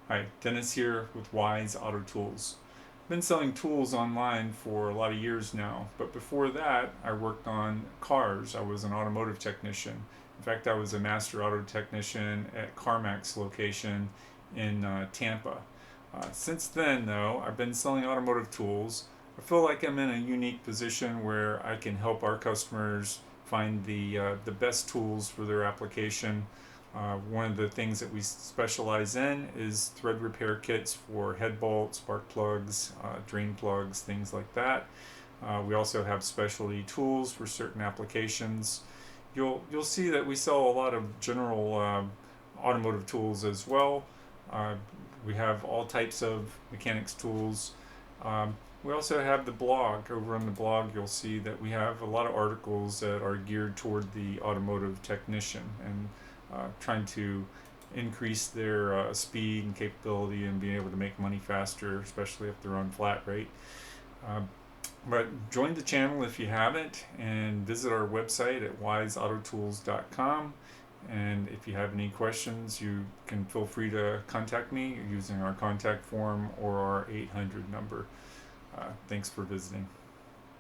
Hi, Dennis here with Wise Auto Tools. I've been selling tools online for a lot of years now, but before that, I worked on cars. I was an automotive technician. In fact, I was a master auto technician at CarMax location in Tampa. Since then, though, I've been selling automotive tools. I feel like I'm in a unique position where I can help our customers find the best tools for their application. One of the things that we specialize in is thread repair kits for head bolts, spark plugs, drain plugs, things like that. We also have specialty tools for certain applications. You'll see that we sell a lot of general automotive tools as well. Uh, we have all types of mechanics tools. We also have the blog. Over on the blog, you'll see that we have a lot of articles that are geared toward the automotive technician and trying to increase their speed and capability and being able to make money faster, especially if they're on flat rate. Uh, but join the channel if you haven't, and visit our website at wiseautotools.com. And if you have any questions, you can feel free to contact me using our contact form or our 800 number. Thanks for visiting.